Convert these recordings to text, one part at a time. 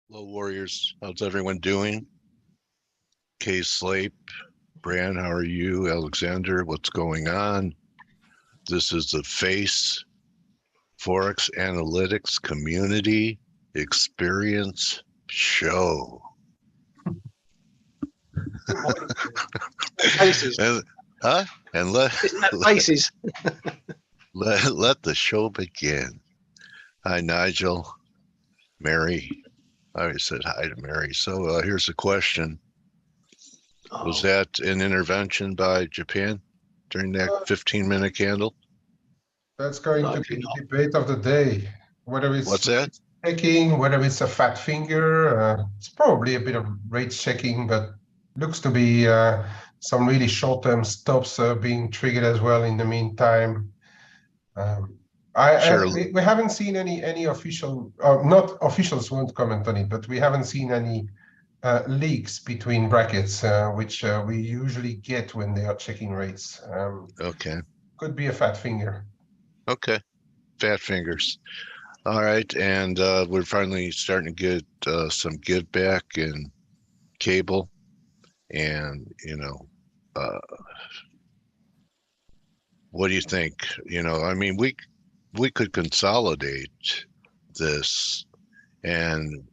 Hello, Warriors. How's everyone doing? Kay Slape, Bran, how are you? Alexander, what's going on? This is the F.A.C.E Forex Analytics Community Experience Show. Faces. And, and Isn't that faces? let the show begin. Hi, Nigel. Mary. I already said hi to Mary. So here's the question. Was that an intervention by Japan during that 15-minute candle? That's going to be the debate of the day. Whether it's What's that? checking, whether it's a fat finger. It's probably a bit of rate checking, but looks to be some really short-term stops being triggered as well in the meantime. We haven't seen any official, not officials won't comment on it, but we haven't seen any leaks between brackets, which we usually get when they are checking rates. Okay. Could be a fat finger. Okay. Fat fingers. All right. And we're finally starting to get some give back in cable. And, what do you think? I mean, we could consolidate this and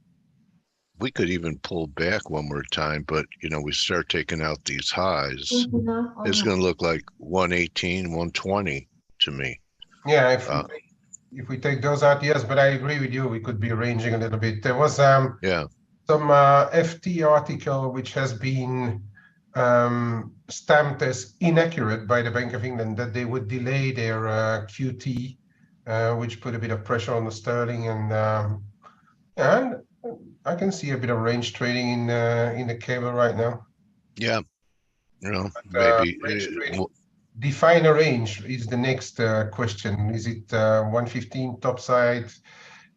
we could even pull back one more time, but we start taking out these highs. It's going to look like 118, 120 to me. Yeah, if we take those out, yes, but I agree with you. We could be ranging a little bit. There was some FT article which has been stamped as inaccurate by the Bank of England that they would delay their QT, which put a bit of pressure on the sterling, and I can see a bit of range trading in the cable right now. Yeah, maybe. Define a range is the next question. Is it 115 topside?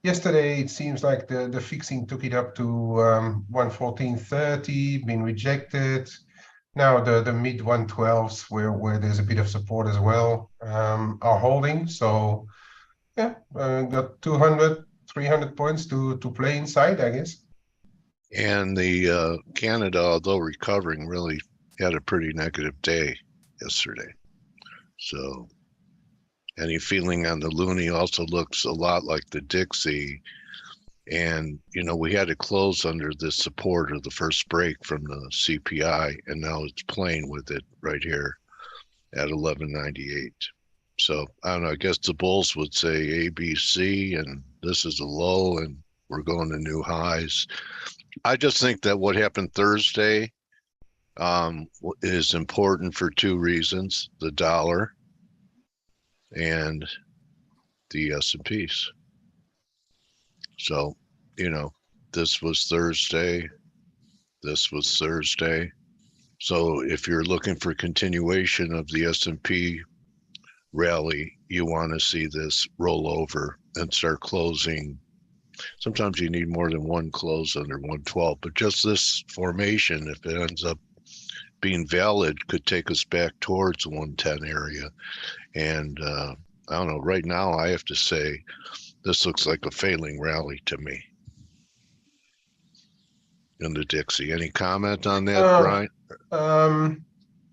Yesterday, it seems like the fixing took it up to 114.30, been rejected. Now the mid 112s, where there's a bit of support as well, are holding. So yeah, got 200, 300 points to play inside, I guess. And the Canada, although recovering, really had a pretty negative day yesterday. So any feeling on the loonie also looks a lot like the Dixie. And, we had to close under this support or the first break from the CPI, and now it's playing with it right here at 1198. So I don't know, I guess the bulls would say ABC, and this is a low, and we're going to new highs. I just think that what happened Thursday is important for two reasons: the dollar and the S&Ps. So, this was Thursday. This was Thursday. So if you're looking for continuation of the S&P rally, you want to see this roll over and start closing. Sometimes you need more than one close under 112, but just this formation, if it ends up being valid, could take us back towards the 110 area. And I don't know, right now I have to say this looks like a failing rally to me in the Dixie. Any comment on that, Brian?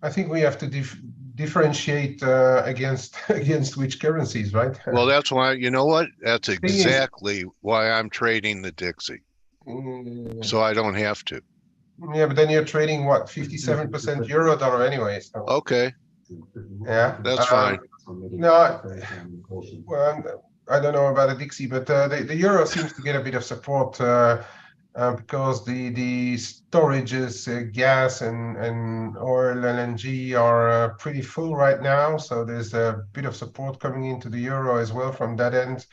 I think we have to differentiate against which currencies, right? Well, that's why, you know what? That's exactly why I'm trading the Dixie. So I don't have to. Yeah, but then you're trading what, 57% euro dollar anyway. So. Okay. Yeah. That's fine. No, well, I don't know about the Dixie, but the euro seems to get a bit of support because the storages, gas and oil, LNG are pretty full right now. So there's a bit of support coming into the euro as well from that end.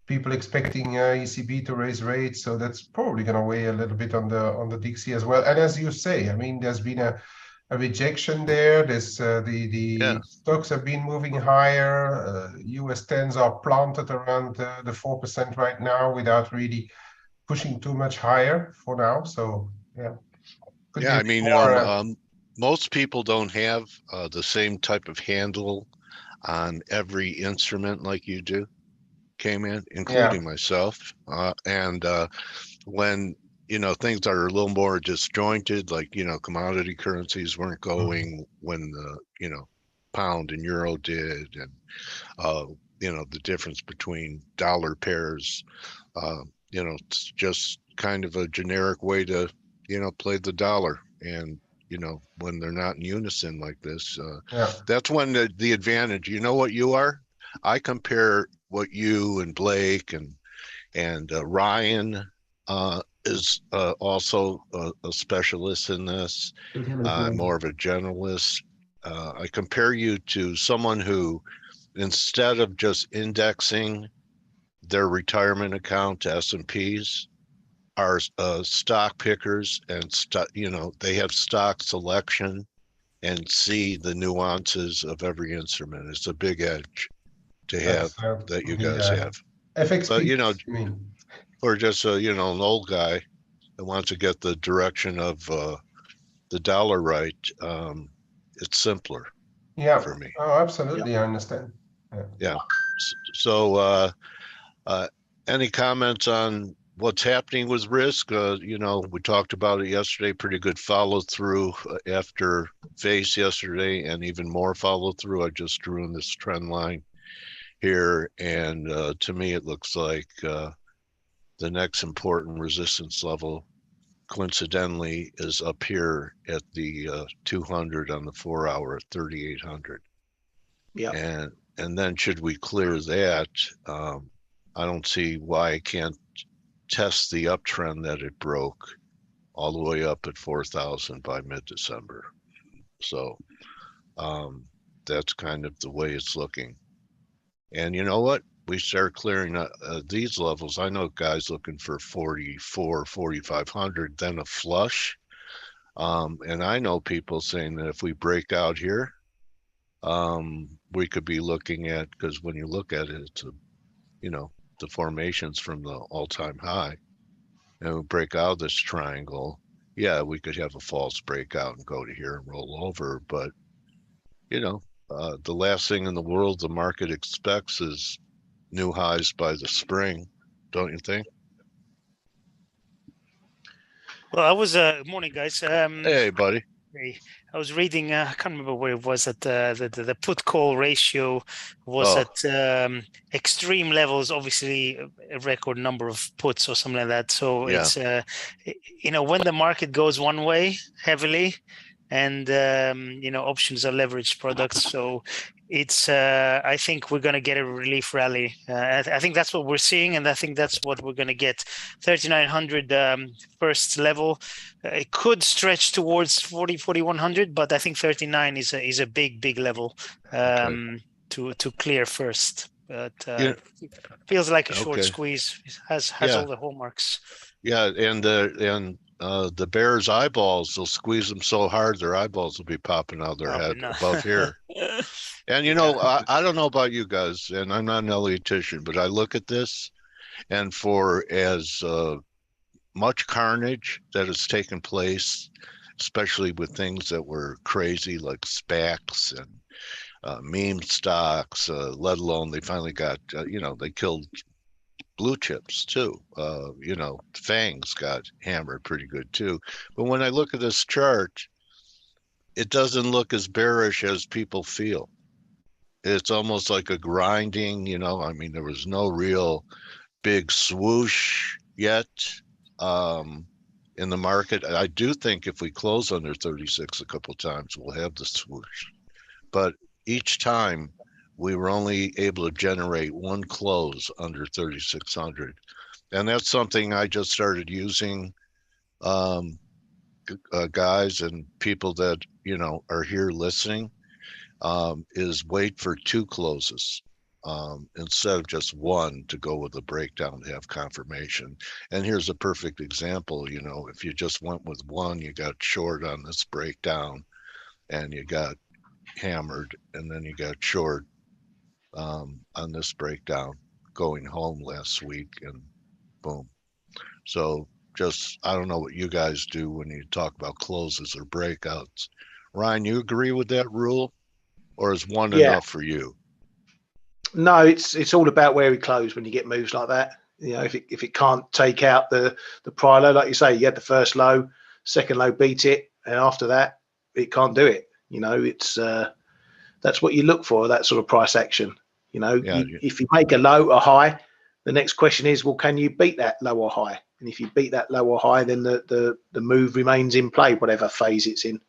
People expecting ECB to raise rates, so that's probably going to weigh a little bit on the Dixie as well. And as you say, I mean, there's been a rejection there. There's the stocks have been moving higher. US 10s are planted around the 4% right now without really pushing too much higher for now. So yeah. I mean, most people don't have the same type of handle on every instrument like you do, Kman, including myself. And when you know, things are a little more disjointed, like, you know, commodity currencies weren't going when the, you know, pound and euro did, and you know, the difference between dollar pairs, you know, it's just kind of a generic way to, you know, play the dollar. And, you know, when they're not in unison like this, Yeah. that's when the advantage, you know what you are? I compare what you and Blake and Ryan is also a specialist in this. More of a generalist. I compare you to someone who, instead of just indexing their retirement account to S&Ps, are stock pickers, and you know, they have stock selection and see the nuances of every instrument. It's a big edge to have That's that you guys the have. FX But you know, piece, you mean? for just you know, an old guy that wants to get the direction of the dollar right, it's simpler Yeah. for me. Oh, absolutely. I understand. Yeah. Yeah. So, uh, any comments on what's happening with risk? You know, we talked about it yesterday. Pretty good follow through after F.A.C.E yesterday, and even more follow through. I just drew in this trend line here, and to me, it looks like the next important resistance level, coincidentally, is up here at the 200 on the 4 hour at 3,800. Yeah. And then should we clear that, I don't see why I can't test the uptrend that it broke all the way up at 4,000 by mid-December. So that's kind of the way it's looking. And you know what? We start clearing these levels. I know guys looking for 44, 4,500, then a flush. And I know people saying that if we break out here, we could be looking at, because when you look at it, it's a, you know, the formations from the all-time high, and we break out this triangle. Yeah, we could have a false breakout and go to here and roll over, but you know, the last thing in the world the market expects is new highs by the spring, don't you think? Well, I was morning, guys. Hey, buddy. I was reading. I can't remember where it was at. The put call ratio was Oh. at extreme levels. Obviously, a record number of puts or something like that. So Yeah. it's you know, when the market goes one way heavily, and you know, options are leveraged products. So it's I think we're going to get a relief rally. I think that's what we're seeing, and I think that's what we're going to get. 3,900 first level. It could stretch towards 4,100, but I think 39 is a big level to clear first. But it feels like a short squeeze. It has all the hallmarks. Yeah, and the bear's eyeballs, they'll squeeze them so hard their eyeballs will be popping out of their head above here. And you know, I don't know about you guys, and I'm not an Elliotician, but I look at this, and for as much carnage that has taken place, especially with things that were crazy like SPACs and meme stocks, let alone they finally got, you know, they killed blue chips too. You know, FANGs got hammered pretty good too. But when I look at this chart, it doesn't look as bearish as people feel. It's almost like a grinding, you know, I mean, there was no real big swoosh yet in the market. I do think if we close under 36 a couple of times, we'll have the swoosh. But each time we were only able to generate one close under 3,600. And that's something I just started using, guys and people that, you know, are here listening, is wait for two closes instead of just one to go with the breakdown to have confirmation. And here's a perfect example. You know, if you just went with one, you got short on this breakdown and you got hammered, and then you got short on this breakdown going home last week, and boom. So just, I don't know what you guys do when you talk about closes or breakouts. Ryan, you agree with that rule, or is one enough for you? No, it's all about where we close when you get moves like that. You know, if it can't take out the prior low, like you say, you had the first low, second low beat it, and after that, it can't do it. You know, it's that's what you look for, that sort of price action. You know, if you make a low or high, the next question is, well, can you beat that low or high? And if you beat that low or high, then the move remains in play, whatever phase it's in.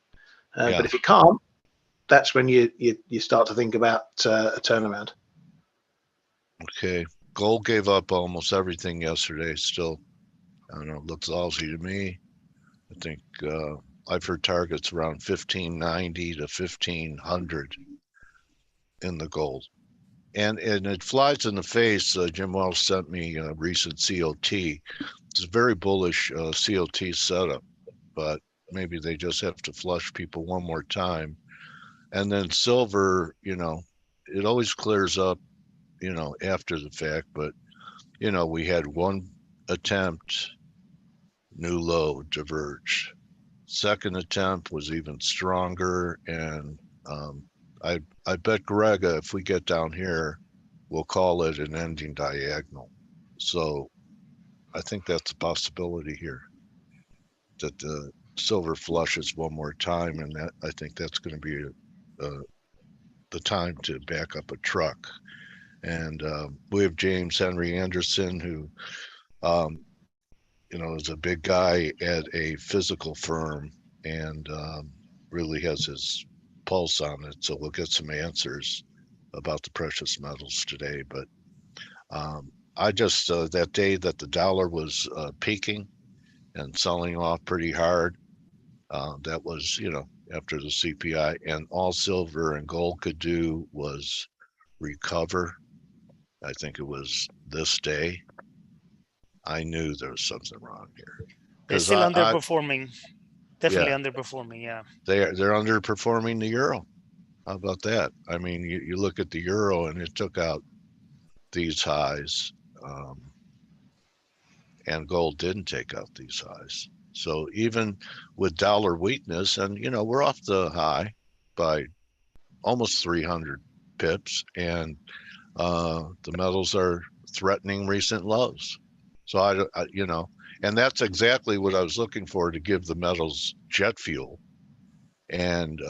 But if it can't, that's when you start to think about a turnaround. Okay. Gold gave up almost everything yesterday. Still, I don't know, looks Aussie to me. I think I've heard targets around 1590 to 1500 in the gold. And it flies in the face. Jim Wells sent me a recent COT. It's a very bullish COT setup, but maybe they just have to flush people one more time. And then silver, you know, it always clears up, you know, after the fact, but, you know, we had one attempt, new low, diverged. Second attempt was even stronger, and I bet Greg, if we get down here, we'll call it an ending diagonal. So I think that's a possibility here, that the silver flushes one more time, and that I think that's going to be the time to back up a truck. And we have James Henry Anderson, who you know, is a big guy at a physical firm and really has his pulse on it. So we'll get some answers about the precious metals today. But I just, that day that the dollar was peaking and selling off pretty hard, that was, you know, after the CPI, and all silver and gold could do was recover. I think it was this day. I knew there was something wrong here. They're still underperforming. Definitely underperforming, yeah. They're underperforming the euro. How about that? I mean, you look at the euro and it took out these highs, and gold didn't take out these highs. So even with dollar weakness, and you know, we're off the high by almost 300 pips, and the metals are threatening recent lows. So I, you know, and that's exactly what I was looking for, to give the metals jet fuel and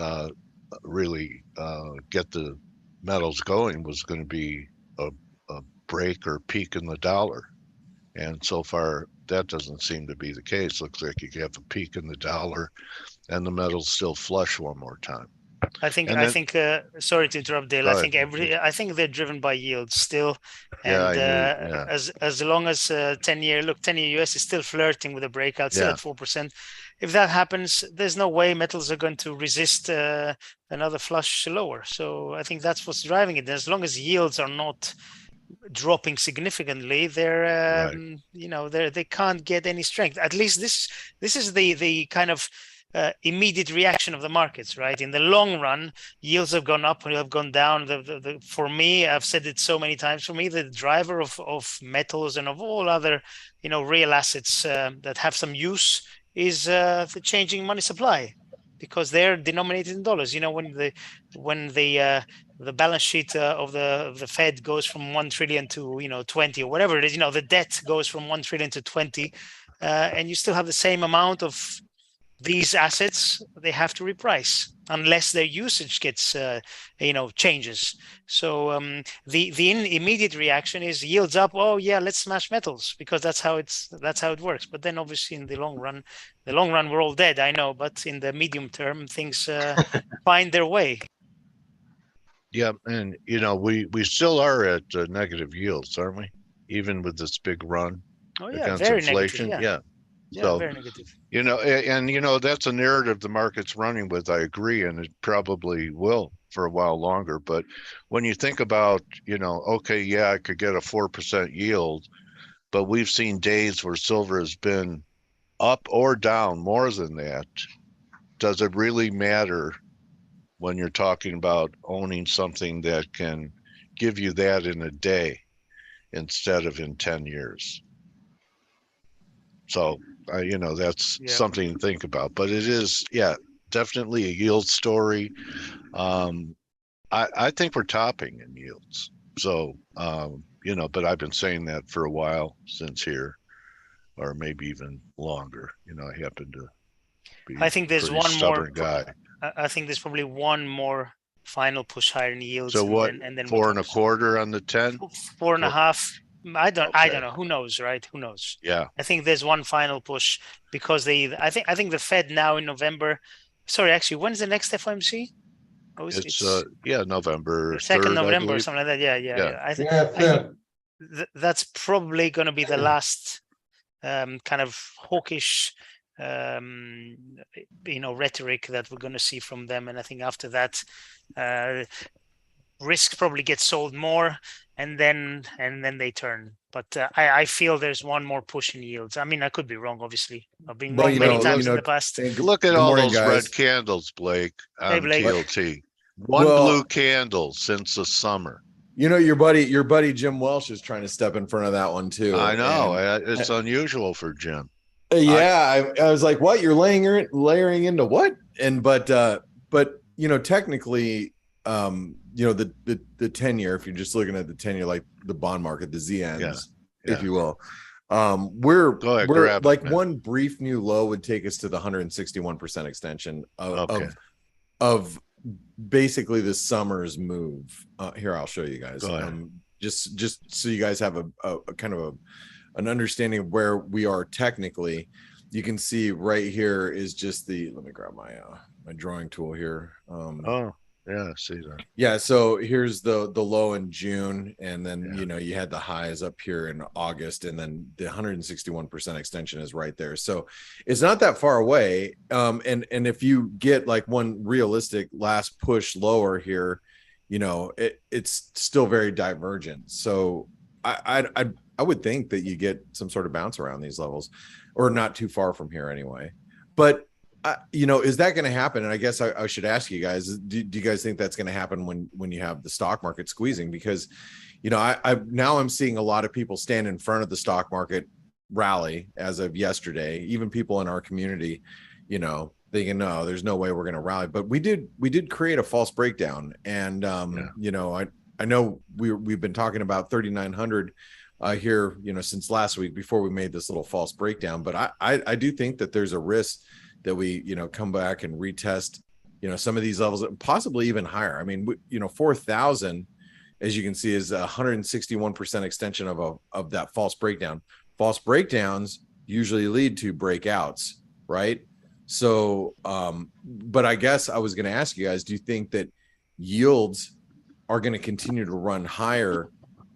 really get the metals going, was going to be a break or peak in the dollar. And so far, that doesn't seem to be the case. Looks like you have a peak in the dollar and the metals still flush one more time. I think sorry to interrupt, Dale. I think they're driven by yields still, and as long as 10-year US is still flirting with a breakout, still at 4%. If that happens, there's no way metals are going to resist another flush lower. So I think that's what's driving it. As long as yields are not dropping significantly, they're you know, they can't get any strength. At least this is the kind of immediate reaction of the markets, right? In the long run, yields have gone up and have gone down. For me, I've said it so many times, for me, the driver of metals and of all other, you know, real assets that have some use is the changing money supply, because they're denominated in dollars. You know, when the balance sheet of the Fed goes from 1 trillion to, you know, 20 or whatever it is, you know, the debt goes from 1 trillion to 20, and you still have the same amount of these assets, they have to reprice unless their usage gets, you know, changes. So the immediate reaction is yields up. Oh yeah, let's smash metals, because that's how it works. But then obviously in the long run, we're all dead. I know, but in the medium term, things find their way. Yeah, and you know, we still are at negative yields, aren't we? Even with this big run against very inflation. Negative, so, very negative. You know, and you know, that's a narrative the market's running with. I agree, and it probably will for a while longer. But when you think about, you know, okay, yeah, I could get a 4% yield, but we've seen days where silver has been up or down more than that. Does it really matter when you're talking about owning something that can give you that in a day instead of in 10 years? So, you know, that's something to think about. But it is, definitely a yield story. I think we're topping in yields. So, but I've been saying that for a while since here, or maybe even longer. I happen to be I think there's pretty one more. stubborn guy. I think there's probably one more final push higher in yields. So what? And then 4.25 on the 10? 4.5. I don't Okay. know. Who knows, right? Who knows? Yeah. I think there's one final push because I think the Fed now in November. Sorry, actually, when's the next FOMC? Oh, It's November 2nd 3rd, November I or something like that. Yeah. I think that's probably going to be the last kind of hawkish rhetoric that we're going to see from them. And I think after that, risk probably gets sold more, and then they turn. But I feel there's one more push in yields. I mean, I could be wrong, obviously. I've been wrong many times in the past. Look at all those red candles, Blake, on TLT. One blue candle since the summer. Your buddy Jim Welsh is trying to step in front of that one too. I know. It's unusual for Jim. Yeah, I was like, what? You're layering into what? And but technically, the 10-year, if you're just looking at the 10-year, like the bond market, the ZNs, if you will, we're like one brief new low would take us to the 161% extension of basically the summer's move. Here, I'll show you guys. Just so you guys have a kind of an understanding of where we are technically. You can see right here is just let me grab my drawing tool here. Yeah, see that. Yeah, so here's the low in June, and then you had the highs up here in August, and then the 161% extension is right there. So it's not that far away. And if you get like one realistic last push lower here, it's still very divergent. So I would think that you get some sort of bounce around these levels, or not too far from here anyway. But is that going to happen? And I guess I should ask you guys, do you guys think that's going to happen when you have the stock market squeezing? Because, I'm seeing a lot of people stand in front of the stock market rally as of yesterday, even people in our community, thinking, no, there's no way we're going to rally. But we did create a false breakdown. And, I know we've been talking about 3,900 here, since last week before we made this little false breakdown. But I do think that there's a risk that we, come back and retest, some of these levels, possibly even higher. I mean, 4,000, as you can see, is 161% extension of that false breakdown. False breakdowns usually lead to breakouts, right? So, but I guess I was going to ask you guys, do you think that yields are going to continue to run higher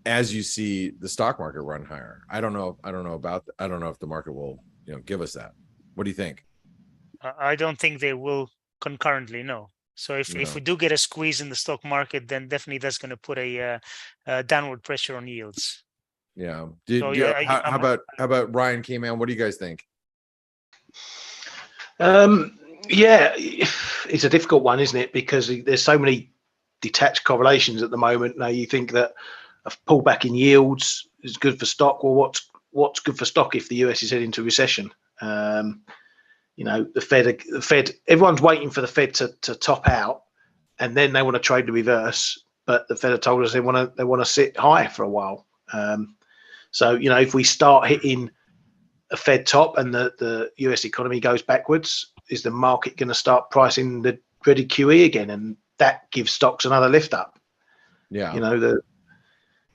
as you see the stock market run higher? I don't know if the market will, give us that. What do you think? I don't think they will concurrently, no. So if we do get a squeeze in the stock market, then definitely that's going to put a downward pressure on yields. Yeah. How about Ryan Kman? What do you guys think? Yeah, it's a difficult one, isn't it? Because there's so many detached correlations at the moment. Now you think that a pullback in yields is good for stock. Well, what's good for stock if the US is heading into recession? The Fed, everyone's waiting for the Fed to top out, and then they want to trade the reverse. But the Fed have told us they want to sit high for a while. So if we start hitting a Fed top and the US economy goes backwards, is the market going to start pricing the dreaded QE again, and that gives stocks another lift up? Yeah,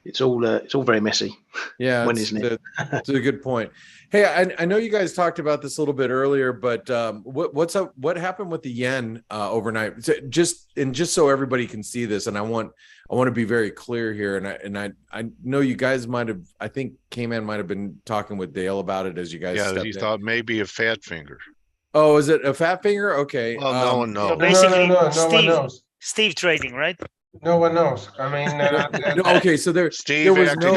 it's all very messy. Yeah, isn't it? It's a good point. Hey, I know you guys talked about this a little bit earlier, but what's up? What happened with the yen overnight? Just so everybody can see this, and I want to be very clear here. And I know you guys might have. I think Kman might have been talking with Dale about it as you guys. Yeah, he thought maybe a fat finger. Oh, is it a fat finger? Okay. Well, no one knows. So basically, no one knows. Steve trading, right? No one knows. I mean, okay. So there was no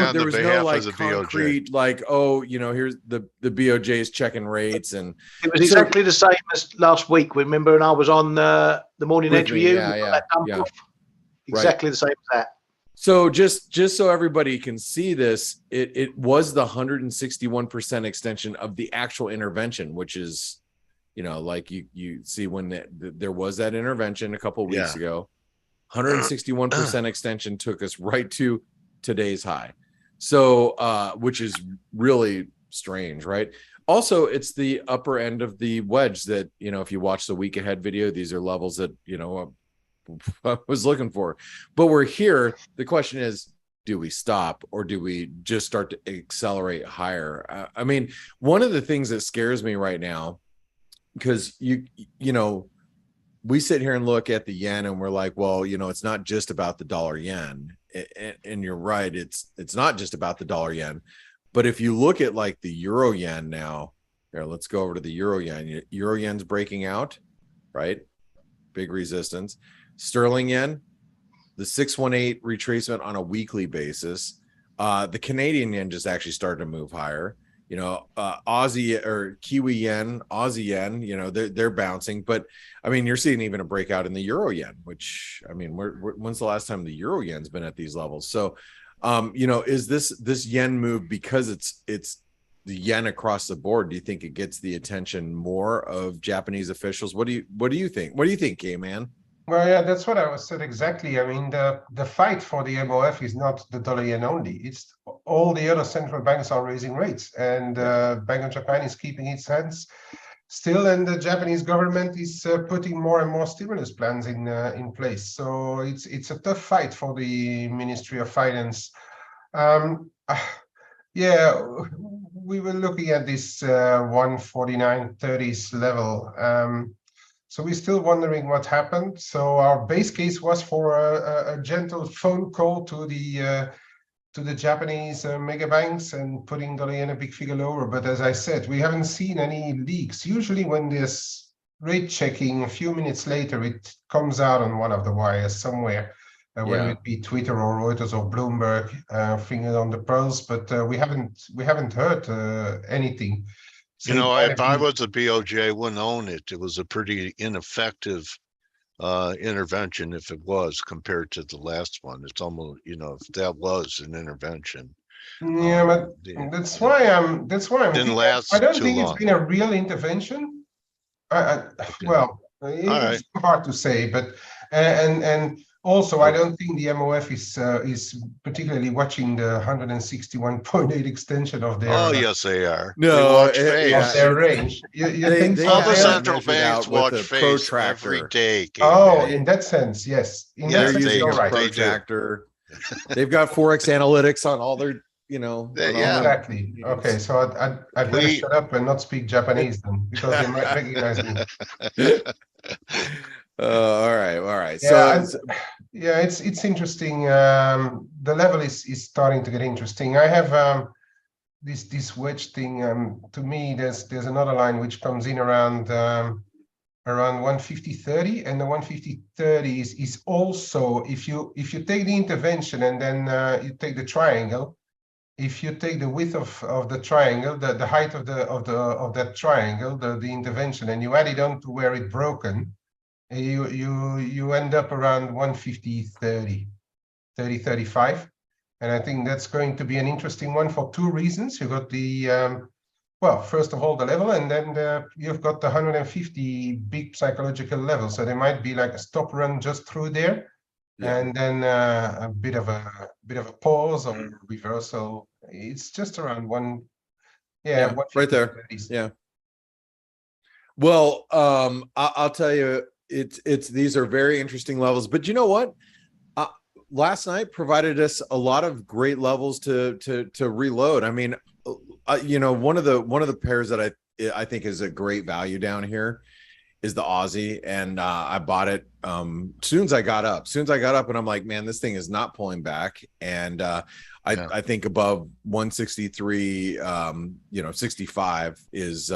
like the concrete, like, oh, here's the BOJ is checking rates, and it was exactly the same as last week. Remember, and I was on the morning edge with you. Yeah. Exactly the same as that. So just so everybody can see this, it was the 161% extension of the actual intervention, which is, like you see when there was that intervention a couple of weeks ago. 161% extension took us right to today's high. So, which is really strange, right? Also, it's the upper end of the wedge that, if you watch the week ahead video, these are levels that, I was looking for. But we're here. The question is, do we stop or do we just start to accelerate higher? I mean, one of the things that scares me right now, because we sit here and look at the yen and we're like, well, it's not just about the dollar yen. And you're right, it's not just about the dollar yen. But if you look at like the euro yen now, here, let's go over to the euro yen. Euro yen's breaking out, right? Big resistance. Sterling yen, the 618 retracement on a weekly basis. The Canadian yen just actually started to move higher. Aussie or Kiwi yen, Aussie yen, they're bouncing. But I mean, you're seeing even a breakout in the euro yen, which, I mean, when's the last time the euro yen's been at these levels? So, is this yen move because it's the yen across the board? Do you think it gets the attention more of Japanese officials? What do you think? What do you think, Kman? Well, yeah, that's what I was said exactly. I mean, the fight for the MOF is not the dollar yen only. It's all the other central banks are raising rates, and Bank of Japan is keeping its hands still, and the Japanese government is putting more and more stimulus plans in place. So it's a tough fight for the Ministry of Finance. Yeah, we were looking at this 149.30s level. So we're still wondering what happened. So our base case was for a gentle phone call to the Japanese mega banks and putting dollar yen a big figure lower. But as I said, we haven't seen any leaks. Usually when there's rate checking, a few minutes later, it comes out on one of the wires somewhere, whether it be Twitter or Reuters or Bloomberg, finger on the pulse. But we haven't heard anything. So if I was a BOJ, I wouldn't own it. It was a pretty ineffective intervention if it was compared to the last one. It's almost, if that was an intervention. Yeah, but that's why I'm didn't last I don't too think long. It's been a real intervention. Okay. Well, it's hard to say, but and also I don't think the MOF is particularly watching the 161.8 extension of their. Oh yes, they are. No, they watch FA.E.E. Of their range. You think all the so? central banks watch FA.E.E. every day. Oh, in that sense, yes. They're using a right. protractor. They've got ForexAnalytix on all their, Exactly. Okay, so I'd better shut up and not speak Japanese then, because they might recognize me. All right. Yeah, it's interesting. The level is starting to get interesting. I have this wedge thing. To me, there's another line which comes in around 150.30, and the 150.30 is also, if you take the intervention and then you take the triangle. If you take the width of the triangle, the height of that triangle, the intervention, and you add it on to where it broken, you end up around 150.30, and I think that's going to be an interesting one for two reasons. You've got the well, first of all, the level, and then you've got the 150 big psychological level. So there might be like a stop run just through there. And then a bit of a pause or reversal. It's just around one, right there. Yeah. Well, I'll tell you, these are very interesting levels. But you know what? Last night provided us a lot of great levels to reload. I mean, one of the pairs that I think is a great value down here is the Aussie, and I bought it soon as I got up. And I'm like, man, this thing is not pulling back. And I think above 163, 65 is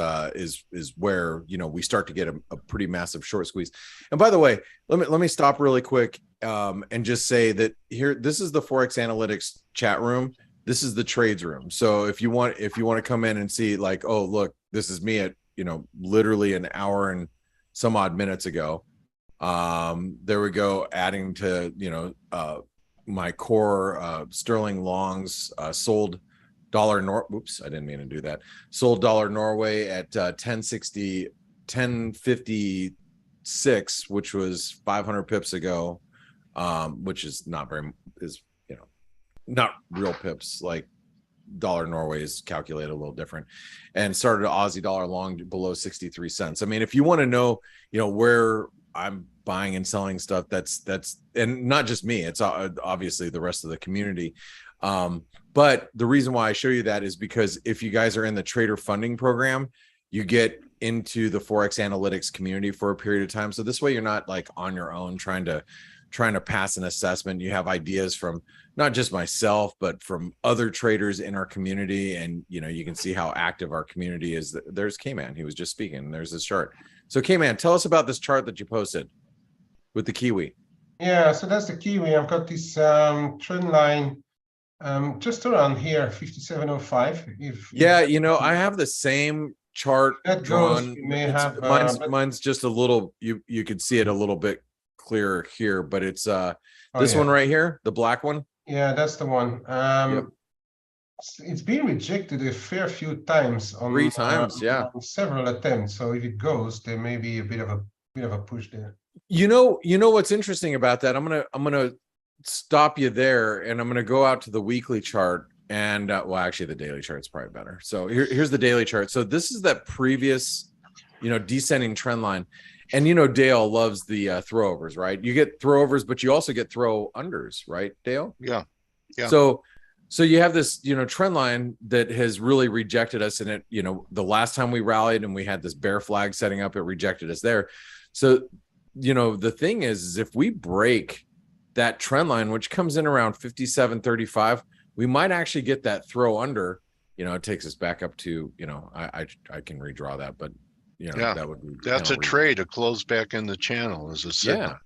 where we start to get a pretty massive short squeeze. And by the way, let me stop really quick and just say that here, this is the ForexAnalytix chat room. This is the trades room. So if you want to come in and see, like, oh look, this is me at literally an hour and some odd minutes ago. There we go, adding to my core sterling longs, sold dollar oops, I didn't mean to do that. Sold dollar Norway at 1056, which was 500 pips ago, which is not very, not real pips, like dollar Norway is calculated a little different, and started Aussie dollar long below 63 cents. I mean, if you want to know, where I'm buying and selling stuff, that's and not just me, it's obviously the rest of the community. But the reason why I show you that is because if you guys are in the trader funding program, you get into the ForexAnalytix community for a period of time. So this way you're not like on your own trying to pass an assessment. You have ideas from not just myself, but from other traders in our community. And, you can see how active our community is. There's Kman. He was just speaking. There's this chart. So Kman, tell us about this chart that you posted with the Kiwi. Yeah, so that's the Kiwi. I've got this trend line just around here, 57.05. I have the same chart drawn. Mine's just a little, you could see it a little bit clearer here, but it's this one right here, the black one. Yeah, that's the one. Yep. It's been rejected a fair few times on 3 times, on several attempts. So if it goes, there may be a bit of a push there. You know what's interesting about that? I'm gonna stop you there, and I'm gonna go out to the weekly chart, and well, actually the daily chart's probably better. So here's the daily chart. So this is that previous descending trend line, and Dale loves the throwovers, right? You get throwovers, but you also get throw unders, right, Dale? Yeah. So you have this trend line that has really rejected us, and it the last time we rallied and we had this bear flag setting up, it rejected us there. So the thing is if we break that trend line, which comes in around 57.35, we might actually get that throw under. It takes us back up to I can redraw that, but that's a trade to close back in the channel as a signal.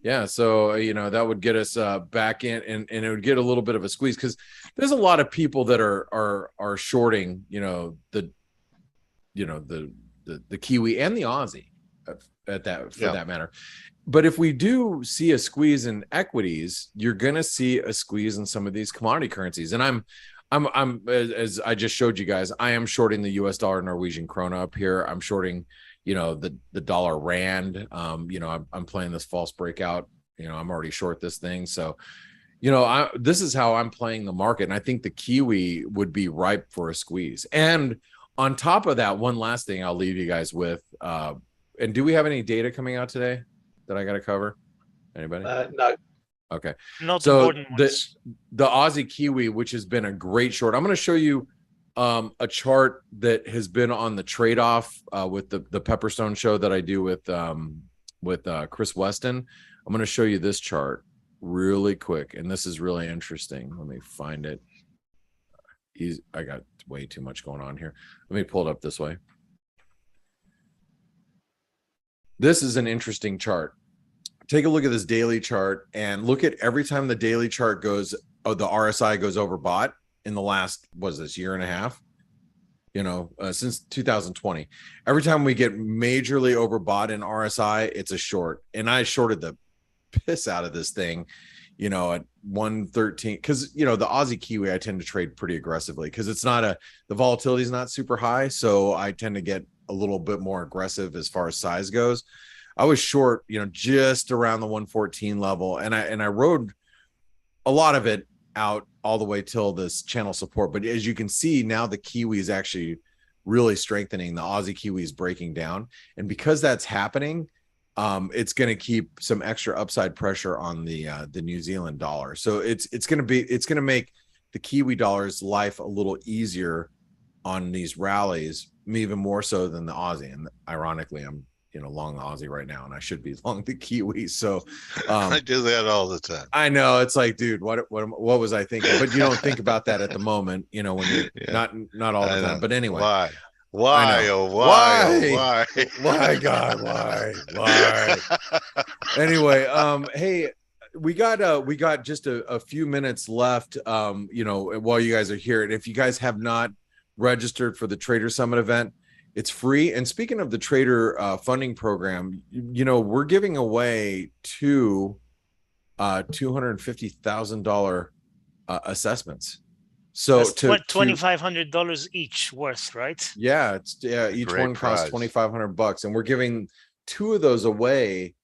Yeah, so that would get us back in, and it would get a little bit of a squeeze, because there's a lot of people that are shorting the Kiwi and the Aussie that matter. But if we do see a squeeze in equities, you're gonna see a squeeze in some of these commodity currencies. And I'm as I just showed you guys, I am shorting the US dollar Norwegian krona up here. I'm shorting the dollar rand. I'm playing this false breakout. I'm already short this thing. So this is how I'm playing the market, and I think the Kiwi would be ripe for a squeeze. And on top of that, one last thing I'll leave you guys with, and do we have any data coming out today that I got to cover? Anybody? No. Okay. Not so important ones. The Aussie Kiwi, which has been a great short. I'm going to show you a chart that has been on the trade-off with the Pepperstone show that I do with Chris Weston. I'm going to show you this chart really quick, and this is really interesting. Let me find it. I got way too much going on here. Let me pull it up this way. This is an interesting chart. Take a look at this daily chart and look at every time the daily chart goes, the RSI goes overbought in the last, year and a half, since 2020. Every time we get majorly overbought in RSI, it's a short. And I shorted the piss out of this thing, at 113, because, the Aussie Kiwi, I tend to trade pretty aggressively because it's not the volatility is not super high. So I tend to get a little bit more aggressive as far as size goes. I was short, just around the 114 level, and I rode a lot of it out all the way till this channel support. But as you can see now, the Kiwi is actually really strengthening. The Aussie Kiwi is breaking down, and because that's happening, it's going to keep some extra upside pressure on the New Zealand dollar. So it's going to make the Kiwi dollar's life a little easier on these rallies, even more so than the Aussie. And ironically, I'm long the Aussie right now, and I should be long the Kiwi. So I do that all the time. I know, it's like, dude, what was I thinking? But you don't think about that at the moment, when you're not all the time. But anyway, why, God, why? Anyway, hey, we got just a few minutes left, while you guys are here. And if you guys have not registered for the Trader Summit event, it's free. And speaking of the trader funding program, we're giving away two $250,000 assessments. So that's $2,500 each worth, right? Yeah, each one costs $2,500, and we're giving 2 of those away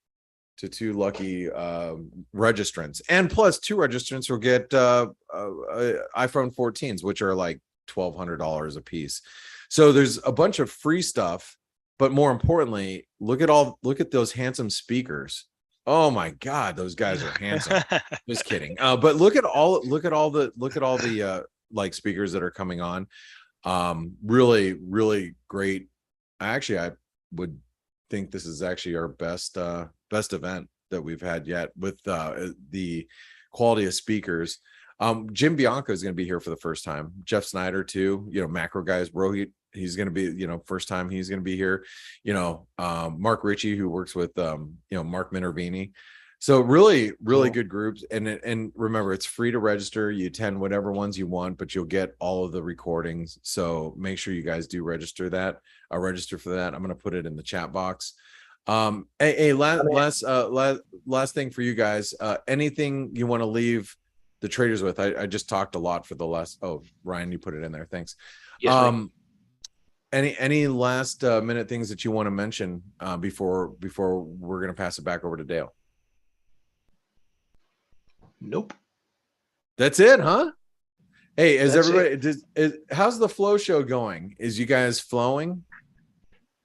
registrants, and plus 2 registrants will get iPhone 14s, which are like $1,200 a piece. So there's a bunch of free stuff, but more importantly, look at those handsome speakers. Oh my God, those guys are handsome. Just kidding. But look at all the like speakers that are coming on. Really, really great. Actually, I would think this is actually our best event that we've had yet, with the quality of speakers. Jim Bianco is going to be here for the first time. Jeff Snyder too. Macro guys, Rohit. He's going to be, first time he's going to be here. Mark Ritchie, who works with, Mark Minervini. So really, really good groups. And remember, it's free to register. You attend whatever ones you want, but you'll get all of the recordings. So make sure you guys do register for that. I'm going to put it in the chat box. Last thing for you guys. Anything you want to leave the traders with? I just talked a lot for the last. Oh, Ryan, you put it in there. Thanks. Yes, any last minute things that you want to mention before we're going to pass it back over to Dale? Nope. That's it, huh? Hey, how's the flow show going? Is you guys flowing?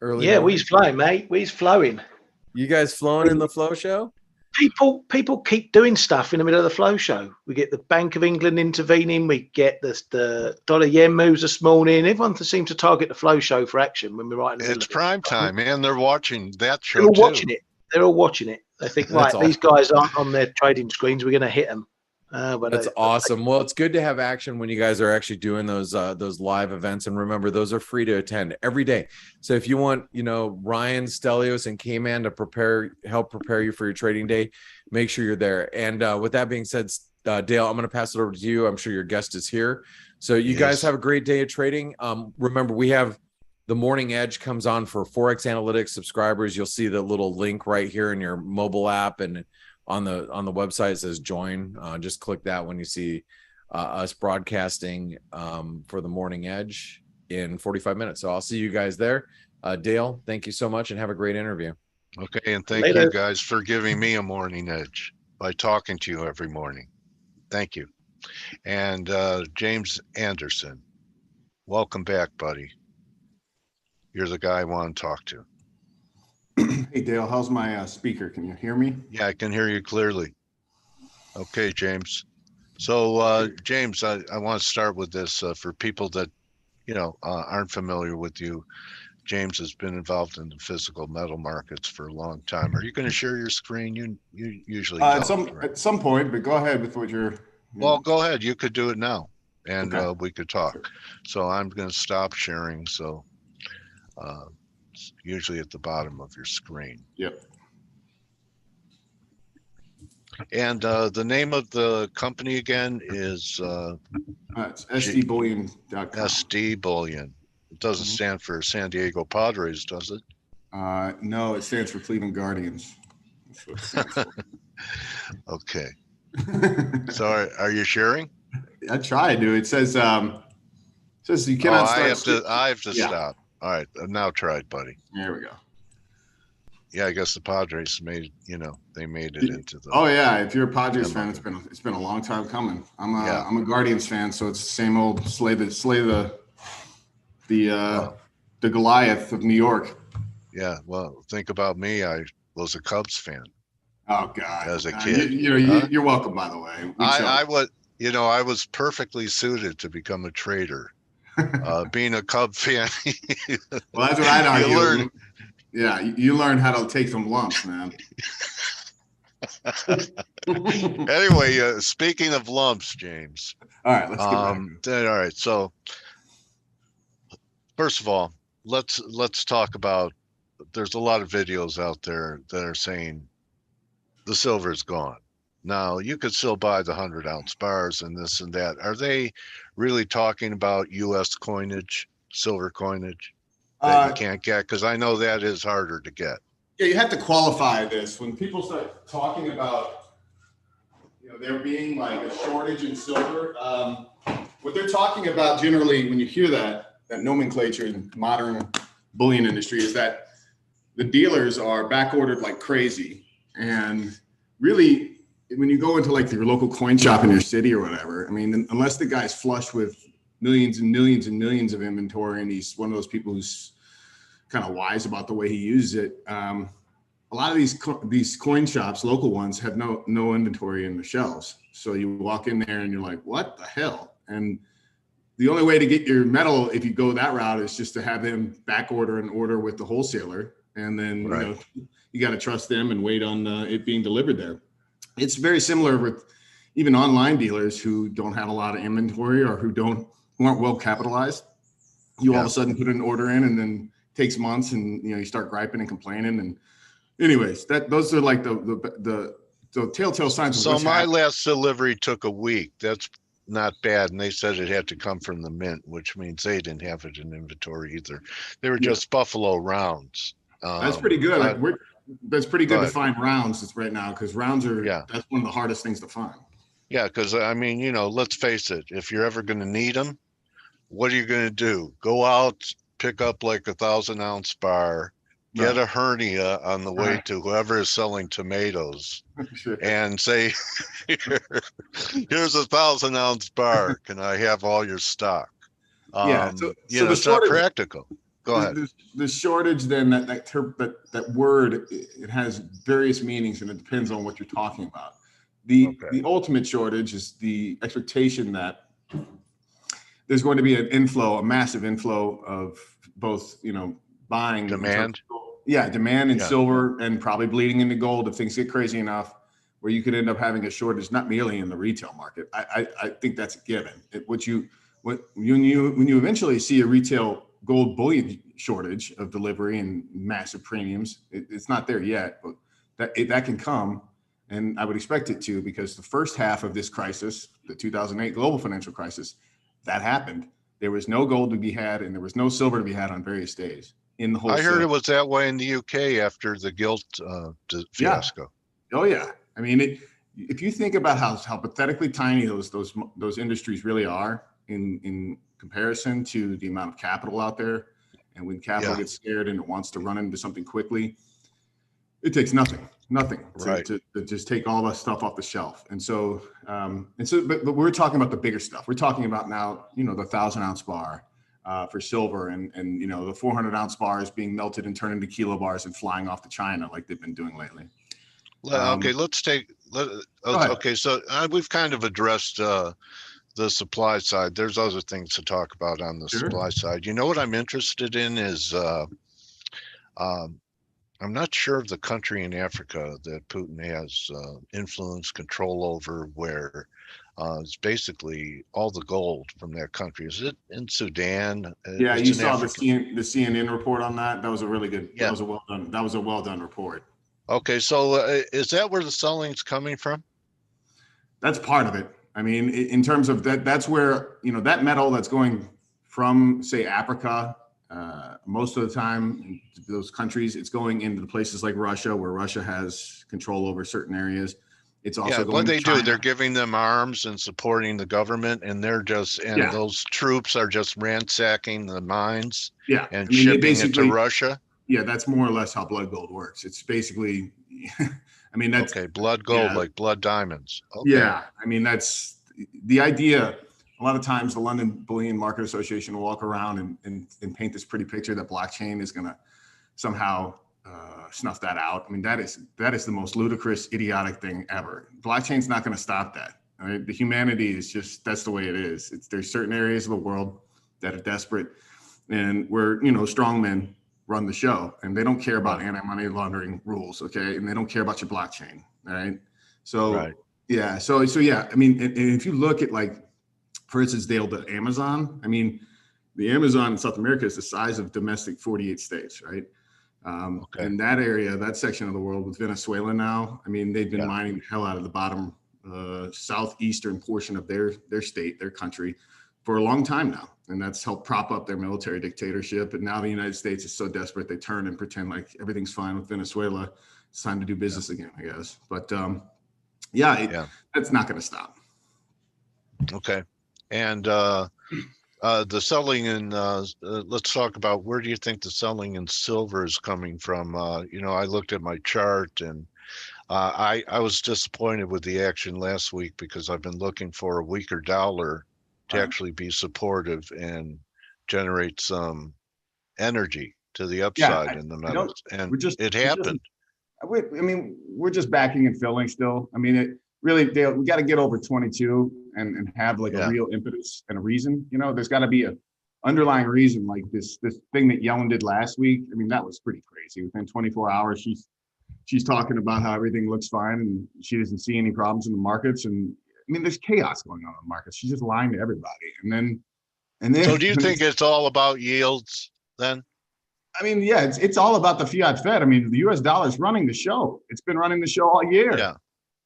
Yeah, we's flowing, mate. We's flowing. You guys flowing in the flow show? People keep doing stuff in the middle of the flow show. We get the Bank of England intervening. We get the dollar yen moves this morning. Everyone seems to target the flow show for action when we're right in the middle. It's prime time, and they're watching that show. They're all watching it. They're all watching it. They think, right, these guys aren't on their trading screens. We're going to hit them. That's awesome. Well, it's good to have action when you guys are actually doing those live events. And remember, those are free to attend every day. So if you want, Ryan, Stelios, and Kman to help prepare you for your trading day, make sure you're there. And with that being said, Dale, I'm going to pass it over to you. I'm sure your guest is here. So you guys have a great day of trading. Remember, we have the Morning Edge comes on for ForexAnalytix subscribers. You'll see the little link right here in your mobile app, and on the website it says join. Just click that when you see us broadcasting for the Morning Edge in 45 minutes. So I'll see you guys there. Dale, thank you so much, and have a great interview. Okay, and thank you guys for giving me a morning edge by talking to you every morning. Thank you. And James Anderson, welcome back, buddy. You're the guy I want to talk to. Hey, Dale, how's my speaker? Can you hear me? Yeah, I can hear you clearly. Okay, James. So, James, I want to start with this for people that, aren't familiar with you. James has been involved in the physical metal markets for a long time. Are you going to share your screen? You usually don't, right? At some point, but go ahead with what you're. Well, go ahead. You could do it now, and we could talk. Sure. So I'm going to stop sharing. So. Usually at the bottom of your screen. Yep. And the name of the company again is it's SDBullion.com. SD Bullion. It doesn't stand for San Diego Padres, does it? No, it stands for Cleveland Guardians. That's what it stands for. Okay. So are you sharing? I tried to. It says you cannot start. I have to stop. All right, I've now tried, buddy. There we go. Yeah, I guess the Padres made it into the. Oh yeah, if you're a Padres fan, it's been a long time coming. I'm a Guardians fan, so it's the same old slay the Goliath of New York. Yeah, well, think about me. I was a Cubs fan. Oh God! As a kid, you're welcome. By the way, I was perfectly suited to become a trader. Being a Cub fan. Well, that's what I'd argue. You learn how to take some lumps, man. Anyway, speaking of lumps, James. All right, let's get back. All right, so first of all, let's talk about. There's a lot of videos out there that are saying the silver's gone. Now, you could still buy the 100-ounce bars and this and that. Are they really talking about U.S. coinage, silver coinage that you can't get? Because I know that is harder to get. Yeah, you have to qualify this. When people start talking about, there being like a shortage in silver, what they're talking about generally when you hear that nomenclature in the modern bullion industry is that the dealers are back ordered like crazy. And really, when you go into like your local coin shop in your city or whatever, I mean, unless the guy's flush with millions and millions and millions of inventory, and he's one of those people who's kind of wise about the way he uses it. A lot of these coin shops, local ones, have no inventory in the shelves. So you walk in there and you're like, what the hell? And the only way to get your metal, if you go that route, is just to have them back order and order with the wholesaler. And then, Right. you know, you got to trust them and wait on it being delivered there. It's very similar with even online dealers who don't have a lot of inventory or who aren't well capitalized. You all of a sudden put an order in, and then it takes months, and you start griping and complaining. And anyways, those are like the telltale signs. So my last delivery took a week. That's not bad. And they said it had to come from the mint, which means they didn't have it in inventory either. They were just Buffalo rounds. That's pretty good. That's pretty good to find rounds right now, because rounds are that's one of the hardest things to find. Yeah, because I mean, let's face it, if you're ever going to need them, what are you going to do? Go out, pick up like 1,000-ounce bar, get a hernia on the way to whoever is selling tomatoes, and say, here's 1,000-ounce bar. Can I have all your stock? So it's not practical. Go ahead. The shortage, then that word, it has various meanings, and it depends on what you're talking about. The ultimate shortage is the expectation that there's going to be a massive inflow of both, buying demand. Demand in silver, and probably bleeding into gold if things get crazy enough, where you could end up having a shortage, not merely in the retail market. I think that's a given. When you eventually see a retail gold bullion shortage of delivery and massive premiums, it's not there yet, but that can come. And I would expect it to, because the first half of this crisis, the 2008 global financial crisis, that happened. There was no gold to be had, and there was no silver to be had on various days in the whole. I heard it was that way in the UK after the gilt fiasco. Oh yeah. I mean, if you think about how pathetically tiny those industries really are in comparison to the amount of capital out there, and when capital gets scared and it wants to run into something quickly, it takes nothing to just take all that stuff off the shelf. But we're talking about the bigger stuff. We're talking about now, the 1,000-ounce bar for silver, and the 400-ounce bar is being melted and turned into kilo bars and flying off to China like they've been doing lately. So we've kind of addressed the supply side. There's other things to talk about on the supply side. What I'm interested in is I'm not sure of the country in Africa that Putin has influence, control over, where it's basically all the gold from that country. Is it in Sudan? Yeah, you saw the CNN report on that. That was a really good. Yeah. That was a well done report. Okay, so is that where the selling's coming from? That's part of it. I mean, in terms of that, that's where that metal that's going from, say, Africa. Most of the time, those countries, it's going into places like Russia, where Russia has control over certain areas. It's also going what they to China. do, they're giving them arms and supporting the government, and those troops are just ransacking the mines and shipping it to Russia. Yeah, that's more or less how blood gold works. It's basically, that's blood gold, like blood diamonds. Yeah, that's the idea. A lot of times the London Bullion Market Association will walk around and paint this pretty picture that blockchain is going to somehow snuff that out. That is the most ludicrous, idiotic thing ever. Blockchain's not going to stop that. Right? The humanity is that's the way it is. There's certain areas of the world that are desperate, and where strong men run the show, and they don't care about anti-money laundering rules, okay? And they don't care about your blockchain, all right? So yeah, so yeah. And if you look at, like, for instance, Dale, the Amazon. The Amazon in South America is the size of domestic 48 states, right? In that area, that section of the world with Venezuela now, they've been mining the hell out of the bottom southeastern portion of their state, their country, for a long time now. And that's helped prop up their military dictatorship. And now the United States is so desperate, they turn and pretend like everything's fine with Venezuela. It's time to do business again, I guess. But that's not going to stop. Okay. And the selling in, let's talk about, where do you think the selling in silver is coming from? I looked at my chart, and I was disappointed with the action last week because I've been looking for a weaker dollar to actually be supportive and generate some energy to the upside in the metals, and it happened. I mean, we're just backing and filling still. I mean, it really, Dale, we got to get over 22 and have like a real impetus and a reason. You know, there's got to be a underlying reason, like this thing that Yellen did last week. I mean, that was pretty crazy. Within 24 hours, she's talking about how everything looks fine and she doesn't see any problems in the markets. And I mean, there's chaos going on in the markets. She's just lying to everybody. And then. So do you think it's all about yields then? I mean, yeah, it's all about the fiat Fed. I mean, the U.S. dollar is running the show. It's been running the show all year. Yeah.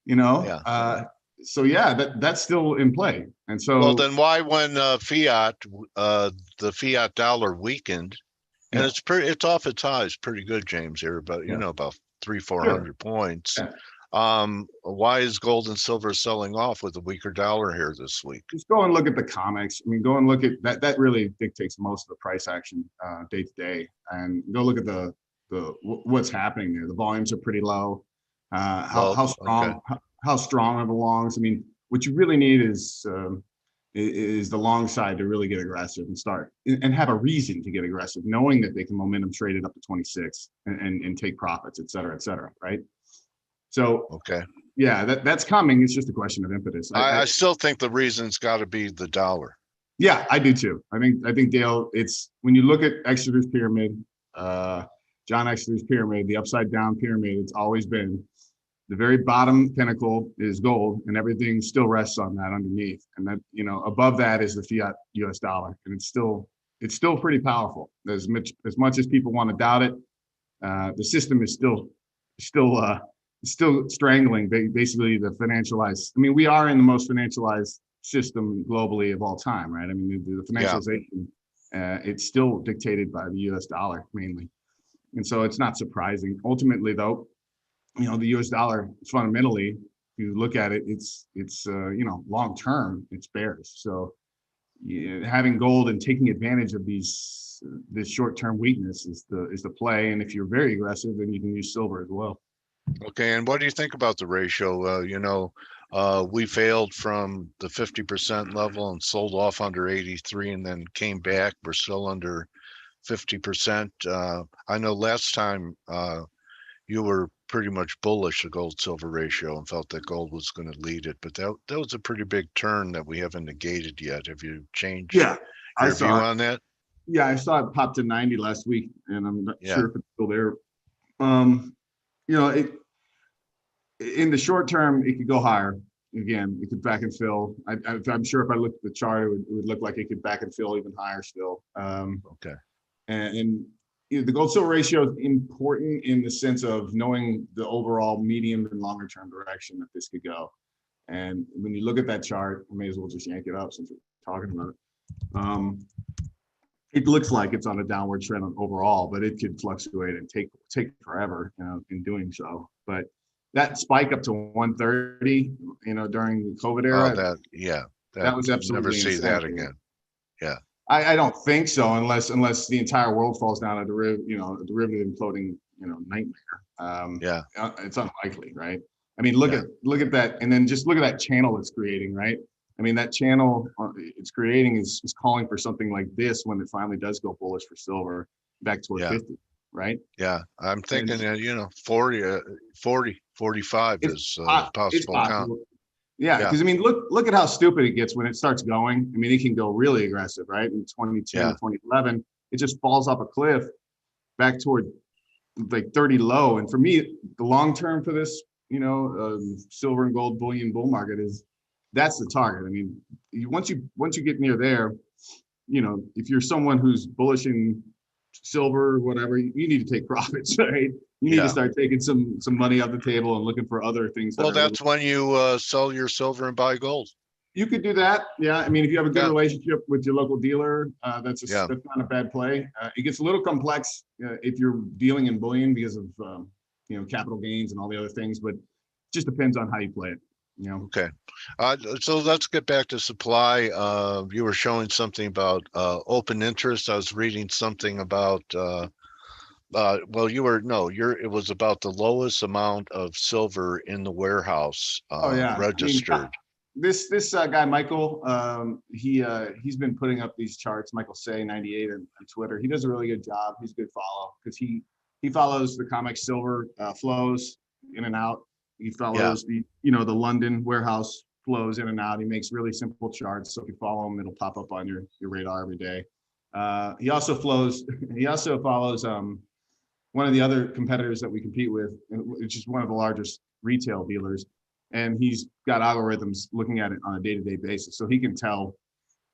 You know. So yeah, that's still in play. And so. Well, then why, when the fiat dollar weakened, and it's off its highs pretty good, James, here, but you know, about 300-400 points. Yeah. Why is gold and silver selling off with a weaker dollar here this week? Just go and look at the comics. I mean, go and look at that. That really dictates most of the price action day to day. And go look at the what's happening there. The volumes are pretty low. How strong are the longs? I mean, what you really need is the long side to really get aggressive and start and have a reason to get aggressive, knowing that they can momentum trade it up to 26 and take profits, et cetera, right? So, yeah, that's coming. It's just a question of impetus. I still think the reason's got to be the dollar. Yeah, I do too. I think Dale, it's when you look at Exeter's pyramid, John Exeter's pyramid, the upside down pyramid, it's always been the very bottom pinnacle is gold and everything still rests on that underneath. And that, you know, above that is the fiat US dollar. And it's still pretty powerful. As much as people want to doubt it, the system is still strangling basically the financialized. I mean, we are in the most financialized system globally of all time, right? I mean, the financialization, it's still dictated by the US dollar mainly. And so it's not surprising. Ultimately, though, you know, the US dollar fundamentally, if you look at it, it's you know, long term, it's bearish. So having gold and taking advantage of this short-term weakness is the play. And if you're very aggressive, then you can use silver as well. Okay, and what do you think about the ratio? You know, we failed from the 50% level and sold off under 83 and then came back. We're still under 50%. I know last time you were pretty much bullish the gold silver ratio and felt that gold was going to lead it, but that was a pretty big turn that we haven't negated yet. Have you changed your view on that? Yeah, I saw it pop to 90 last week, and I'm not sure if it's still there. You know, in the short term, it could go higher. Again, it could back and fill. I'm sure if I looked at the chart, it would look like it could back and fill even higher still. Okay. And you know, the gold silver ratio is important in the sense of knowing the overall medium and longer term direction that this could go. And when you look at that chart, I may as well just yank it up since we're talking about it. It looks like it's on a downward trend overall, but it could fluctuate and take forever, you know, in doing so. But that spike up to 130, you know, during the COVID era, that was absolutely never see insane. that again. Yeah. I don't think so, unless the entire world falls down a derivative imploding, you know, nightmare. It's unlikely, right? I mean, look at that, and then just look at that channel it's creating, right? I mean, that channel it's creating is calling for something like this when it finally does go bullish for silver back toward 50, right? Yeah, I'm thinking that, you know, 40, 45 is a possible count. Yeah, because I mean, look at how stupid it gets when it starts going. I mean, it can go really aggressive, right? In 2010, 2011, it just falls off a cliff back toward like 30 low. And for me, the long term for this, you know, silver and gold bullion bull market that's the target. I mean, once you get near there, you know, if you're someone who's bullish in silver or whatever, you need to take profits, right? You need to start taking some money off the table and looking for other things. Well, that's when you sell your silver and buy gold. You could do that. Yeah. I mean, if you have a good relationship with your local dealer, that's not a bad play. It gets a little complex if you're dealing in bullion because of, you know, capital gains and all the other things, but it just depends on how you play it. You know? Okay. So let's get back to supply. You were showing something about open interest. I was reading something about Well, it was about the lowest amount of silver in the warehouse Oh yeah, registered. This guy Michael, he's been putting up these charts. Michael Say 98 on Twitter. He does a really good job. He's a good follow because he follows the COMEX silver flows in and out. He follows the London warehouse flows in and out. He makes really simple charts. So if you follow him, it'll pop up on your radar every day. He also follows one of the other competitors that we compete with, which is one of the largest retail dealers. And he's got algorithms looking at it on a day-to-day basis. So he can tell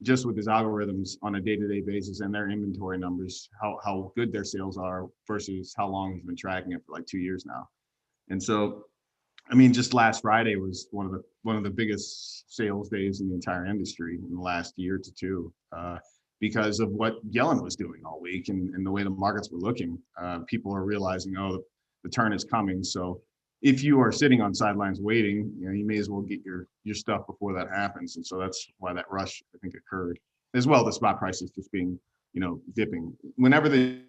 just with his algorithms on a day-to-day basis and their inventory numbers, how good their sales are versus how long he's been tracking it for like 2 years now. And so, I mean, just last Friday was one of the biggest sales days in the entire industry in the last year to two, because of what Yellen was doing all week and the way the markets were looking. People are realizing, oh, the turn is coming. So if you are sitting on sidelines waiting, you may as well get your stuff before that happens. And so that's why that rush, I think, occurred. As well, the spot prices just being, dipping. Whenever the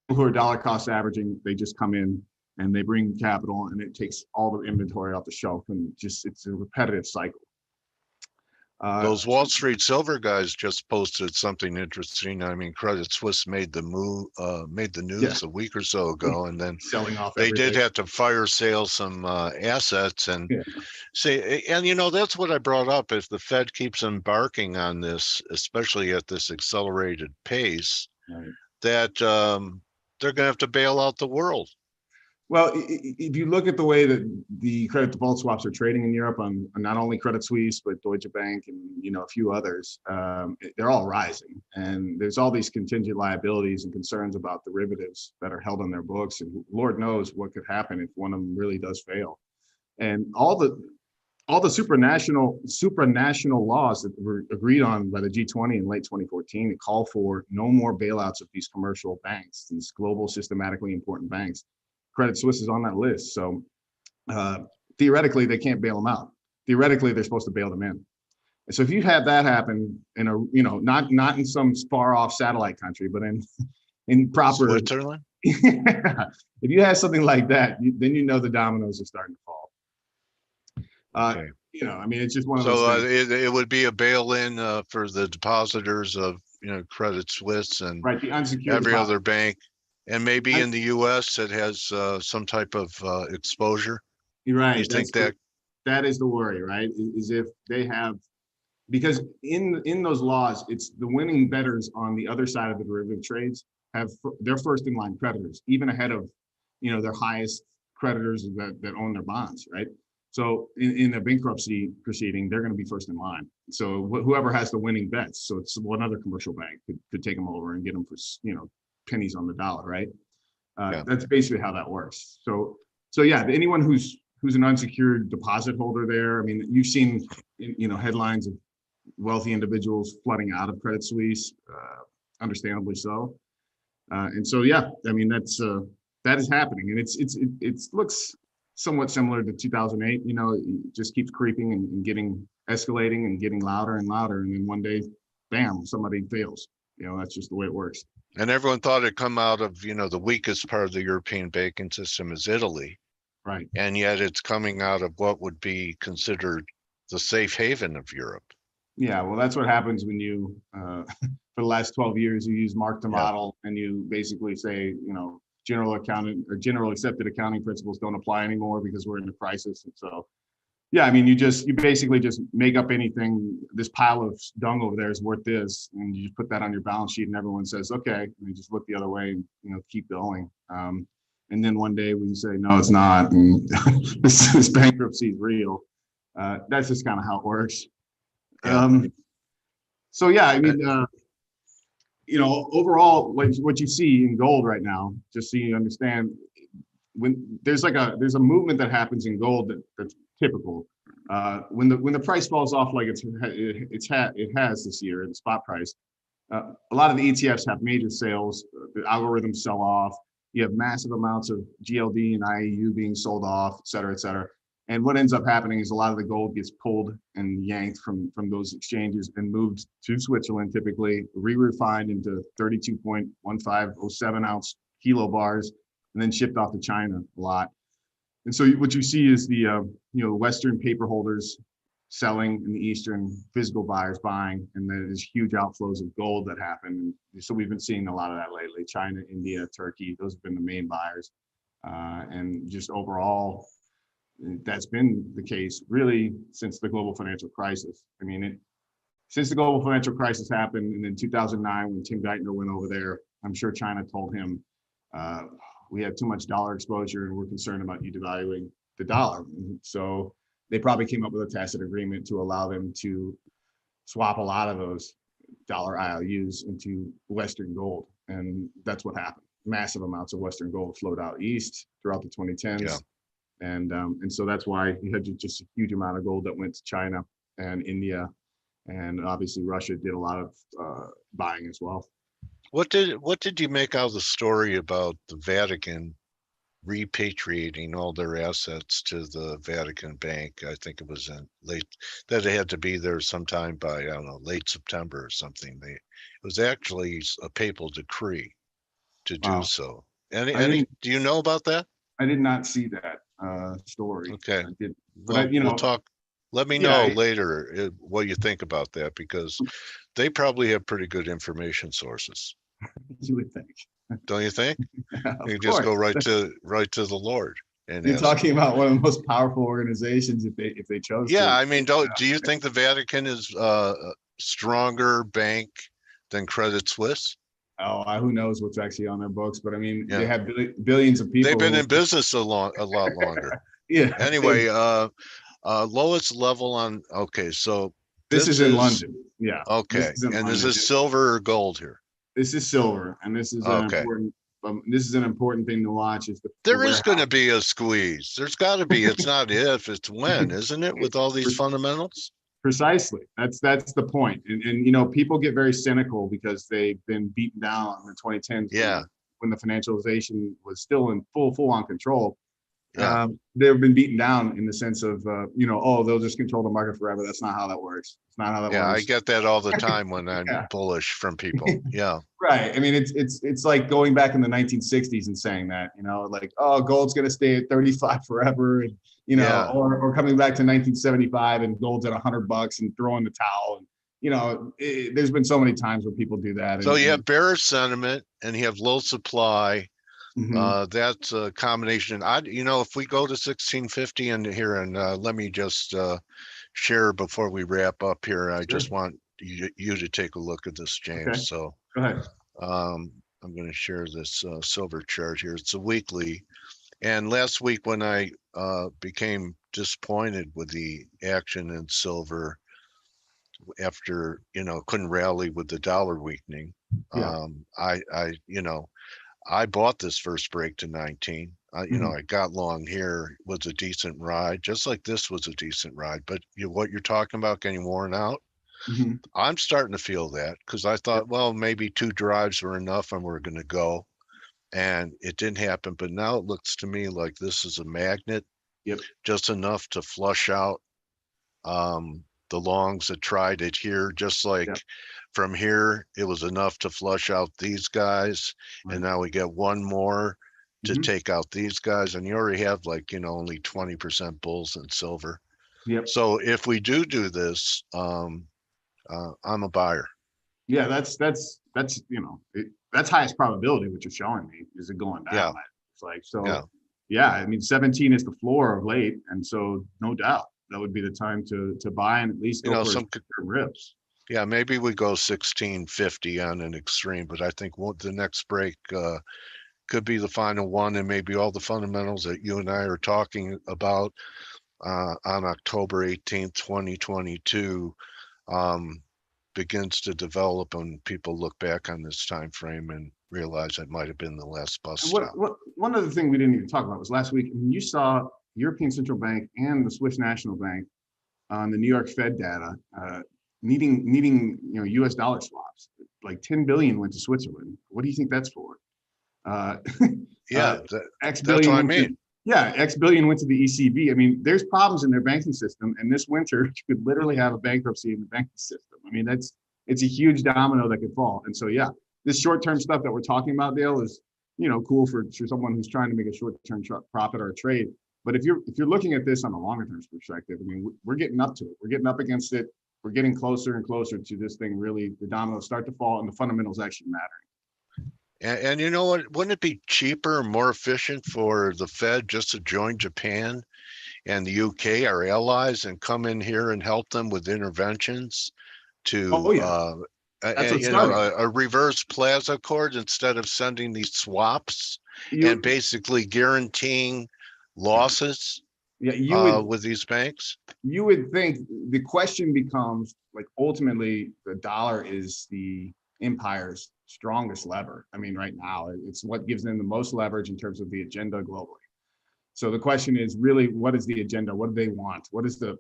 people who are dollar cost averaging, they just come in and they bring capital and it takes all the inventory off the shelf, and it's a repetitive cycle. Those Wall Street silver guys just posted something interesting. I mean, Credit Suisse made the news a week or so ago, and then selling off. They did have to fire sale some assets, and that's what I brought up. If the Fed keeps embarking on this, especially at this accelerated pace, that they're going to have to bail out the world. Well, if you look at the way that the credit default swaps are trading in Europe on not only Credit Suisse, but Deutsche Bank and a few others, they're all rising. And there's all these contingent liabilities and concerns about derivatives that are held on their books. And Lord knows what could happen if one of them really does fail. And all the supranational laws that were agreed on by the G20 in late 2014 to call for no more bailouts of these commercial banks, these global systematically important banks. Credit Suisse is on that list. So theoretically, they can't bail them out. Theoretically, they're supposed to bail them in. And so if you have that happen in not in some far off satellite country, but in proper Switzerland, if you have something like that, then the dominoes are starting to fall. Okay. I mean, it's just one of those things. It would be a bail-in for the depositors of Credit Suisse and the unsecured every other bank. And maybe in the U.S. it has some type of exposure. You're right. You think that is the worry, right? Is if they have, because in those laws, it's the winning bettors on the other side of the derivative trades have their first in line creditors, even ahead of their highest creditors that own their bonds, right? So in a bankruptcy proceeding, they're going to be first in line. So whoever has the winning bets, so it's one other commercial bank could take them over and get them for pennies on the dollar, right? That's basically how that works. So yeah, anyone who's an unsecured deposit holder there, I mean, you've seen headlines of wealthy individuals flooding out of Credit Suisse, understandably so. And so yeah, I mean that is happening, and it looks somewhat similar to 2008. It just keeps creeping and getting escalating and getting louder and louder, and then one day, bam, somebody fails. That's just the way it works. And everyone thought it'd come out of, the weakest part of the European banking system is Italy. Right. And yet it's coming out of what would be considered the safe haven of Europe. Yeah, well, that's what happens when you, for the last 12 years, you use mark to model and you basically say, general accepted accounting principles don't apply anymore because we're in a crisis. And so, yeah, I mean, you basically just make up anything. This pile of dung over there is worth this, and you just put that on your balance sheet, and everyone says, okay, and they just look the other way and keep going. And then one day when you say, no, it's not, and this bankruptcy is real, that's just kind of how it works. So yeah, I mean, overall, what you see in gold right now, just so you understand, when there's a movement that happens in gold that's typical. When the price falls off like it has this year, the spot price, a lot of the ETFs have major sales. The algorithms sell off. You have massive amounts of GLD and IAU being sold off, et cetera, et cetera. And what ends up happening is a lot of the gold gets pulled and yanked from those exchanges and moved to Switzerland, typically re-refined into 32.1507 ounce kilo bars, and then shipped off to China a lot. And so what you see is the Western paper holders selling and the Eastern physical buyers buying, and then there's huge outflows of gold that happen. And so we've been seeing a lot of that lately. China, India, Turkey, those have been the main buyers. And just overall, that's been the case really since the global financial crisis. I mean, since the global financial crisis happened, and in 2009 when Tim Geithner went over there, I'm sure China told him, we have too much dollar exposure and we're concerned about you devaluing the dollar. And so they probably came up with a tacit agreement to allow them to swap a lot of those dollar IOUs into Western gold. And that's what happened. Massive amounts of Western gold flowed out east throughout the 2010s. Yeah. And so that's why you had just a huge amount of gold that went to China and India. And obviously Russia did a lot of buying as well. What did you make out of the story about the Vatican repatriating all their assets to the Vatican Bank? I think it was that they had to be there sometime by, I don't know, late September or something. It was actually a papal decree to do so. Do you know about that? I did not see that story. Okay. But we'll talk. Let me know later what you think about that, because they probably have pretty good information sources. You would think. Don't you think? You just go right to the Lord. And you're talking about one of the most powerful organizations if they chose. Yeah, to. I mean, do you think the Vatican is a stronger bank than Credit Suisse? Oh, who knows what's actually on their books? But I mean, they have billions of people. They've been in business a lot longer. Yeah. Anyway, lowest level on. Okay, so this is in London. Yeah. Okay, and this is silver or gold here? This is silver, and this is an important. This is an important thing to watch. There is going to be a squeeze. There's got to be. It's not if, it's when, isn't it? With all these fundamentals. Precisely. That's the point. And people get very cynical because they've been beaten down in the 2010s. Yeah. When the financialization was still in full on control. Yeah. They've been beaten down in the sense of, they'll just control the market forever. That's not how that works. It's not how that works. Yeah, I get that all the time when I'm bullish from people. Yeah. Right. I mean, it's like going back in the 1960s and saying that, like, oh, gold's going to stay at 35 forever. And, or coming back to 1975 and gold's at $100 and throwing the towel. And, there's been so many times where people do that. So you have bearish sentiment and you have low supply. Mm-hmm. That's a combination. If we go to 1650 and let me just share before we wrap up here. I just want you to take a look at this, James. Okay. So go ahead. I'm going to share this silver chart here. It's a weekly. And last week when I became disappointed with the action in silver after, couldn't rally with the dollar weakening, I bought this first break to 19. I got long here, was a decent ride, just like this was a decent ride. But what you're talking about getting worn out, I'm starting to feel that, because I thought, well, maybe 2 drives were enough and we're going to go. And it didn't happen. But now it looks to me like this is a magnet, just enough to flush out the longs that tried it here, just like from here, it was enough to flush out these guys. Right. And now we get one more to take out these guys. And you already have only 20% bulls in silver. Yep. So if we do this, I'm a buyer. Yeah, that's highest probability, what you're showing me, is it going down. Yeah. It's like, so I mean, 17 is the floor of late. And so no doubt that would be the time to buy and at least go for some rips. Yeah, maybe we go 1650 on an extreme, but I think the next break could be the final one, and maybe all the fundamentals that you and I are talking about on October 18th, 2022 begins to develop, and people look back on this time frame and realize it might have been the last bust stop. One other thing we didn't even talk about was last week, when you saw European Central Bank and the Swiss National Bank on the New York Fed data needing US dollar swaps. Like 10 billion went to Switzerland. What do you think that's for? X billion. That's what I mean. X billion went to the ECB. I mean, there's problems in their banking system, and this winter you could literally have a bankruptcy in the banking system. I mean, it's a huge domino that could fall. And so this short-term stuff that we're talking about, Dale, is cool for someone who's trying to make a short-term profit or a trade. But if you're looking at this on a longer term perspective, I mean, we're getting up to it. We're getting up against it. We're getting closer and closer to this thing really, the dominoes start to fall and the fundamentals actually mattering. And you know what? Wouldn't it be cheaper and more efficient for the Fed just to join Japan and the UK, our allies, and come in here and help them with interventions to a reverse plaza accord instead of sending these swaps and basically guaranteeing losses with these banks? You would think the question becomes, like, ultimately the dollar is the empire's strongest lever. I mean, right now it's what gives them the most leverage in terms of the agenda globally. So the question is really, what is the agenda? What do they want? What is the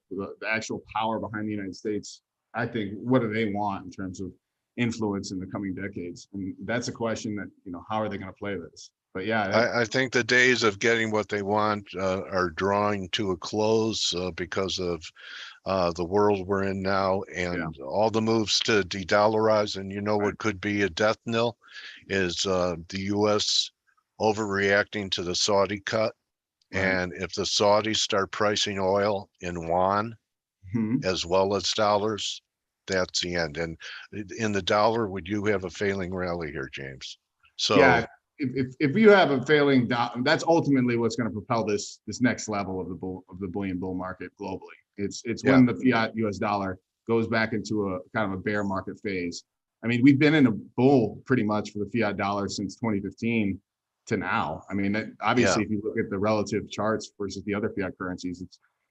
actual power behind the United States? I think, what do they want in terms of influence in the coming decades? And that's a question that, how are they going to play this? But yeah, I think the days of getting what they want are drawing to a close because of the world we're in now, and all the moves to de-dollarize. And what could be a death knell is the U.S. overreacting to the Saudi cut. And if the Saudis start pricing oil in yuan as well as dollars, that's the end. And in the dollar, would you have a failing rally here, James? So yeah, if you have a failing dollar, that's ultimately what's going to propel this next level of the bullion bull market globally. It's when the fiat US dollar goes back into a kind of a bear market phase. I mean, we've been in a bull pretty much for the fiat dollar since 2015 to now. I mean, obviously, if you look at the relative charts versus the other fiat currencies,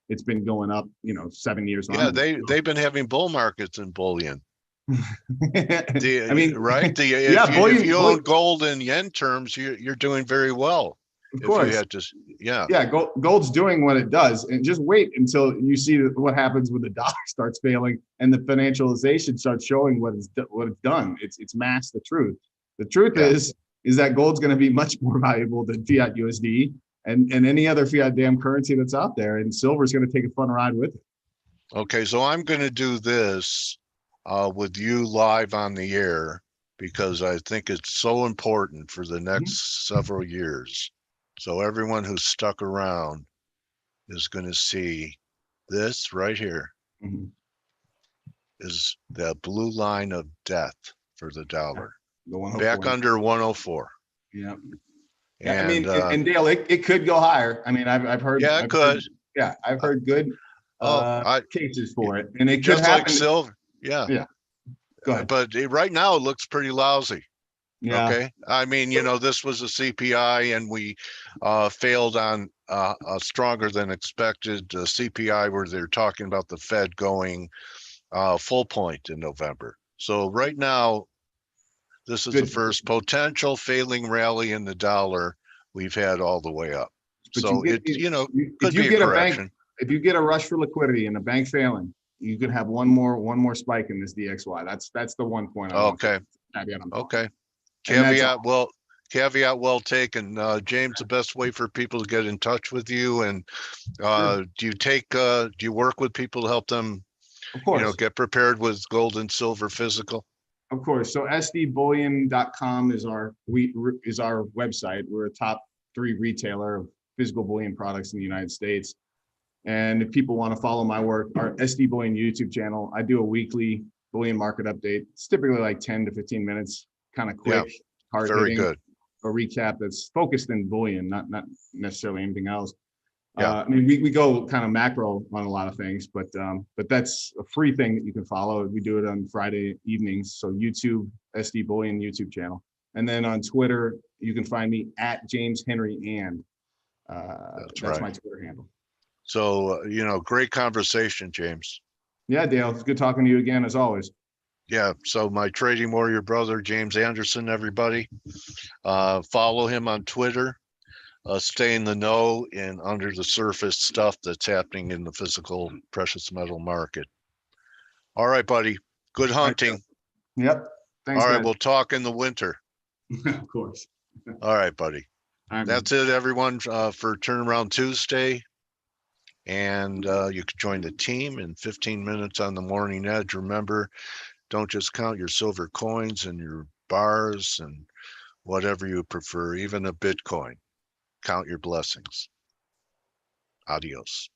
it's been going up, 7 years. Yeah, they've been having bull markets in bullion. I mean, right? If you own gold in yen terms, you're doing very well. Of course. You had to, gold's doing what it does, and just wait until you see what happens when the dollar starts failing and the financialization starts showing what it's done. It's masked the truth. The truth is that gold's going to be much more valuable than fiat USD and any other fiat damn currency that's out there, and silver's going to take a fun ride with it. Okay, so I'm going to do this with you live on the air because I think it's so important for the next several years. So everyone who's stuck around is going to see this right here is the blue line of death for the dollar. Back under 104. Yeah. And, I mean, and Dale, it could go higher. I mean, I've heard. Yeah, it could. I've heard good cases for it, and it could just happen. Like silver. Yeah. Go ahead. But right now it looks pretty lousy. Yeah. Okay. I mean, this was a CPI, and we failed on a stronger than expected CPI, where they're talking about the Fed going full point in November. So right now, this is the first potential failing rally in the dollar we've had all the way up. But so could be a correction. If you get a rush for liquidity and a bank failing, you could have one more spike in this DXY. That's the one point. Okay. Caveat well taken. James, the best way for people to get in touch with you, and do you work with people to help them, of course, get prepared with gold and silver physical? Of course. So sdbullion.com is our website. We're a top 3 retailer of physical bullion products in the United States. And if people want to follow my work, our SD Bullion YouTube channel, I do a weekly bullion market update. It's typically like 10 to 15 minutes, kind of quick, hard hitting, good. A recap that's focused in bullion, not necessarily anything else. I mean, we go kind of macro on a lot of things, but that's a free thing that you can follow. We do it on Friday evenings. So YouTube, SD Bullion YouTube channel. And then on Twitter, you can find me at James Henry and that's my Twitter handle. So, great conversation, James. Yeah, Dale, it's good talking to you again, as always. Yeah, so my trading warrior brother, James Anderson, everybody. Follow him on Twitter. Stay in the know and under the surface stuff that's happening in the physical precious metal market. All right, buddy. Good hunting. Yep. Thanks. All right, we'll talk in the winter. Of course. All right, buddy. That's it, everyone, for Turnaround Tuesday. And you can join the team in 15 minutes on the Morning Edge. Remember, don't just count your silver coins and your bars and whatever you prefer, even a Bitcoin. Count your blessings. Adios.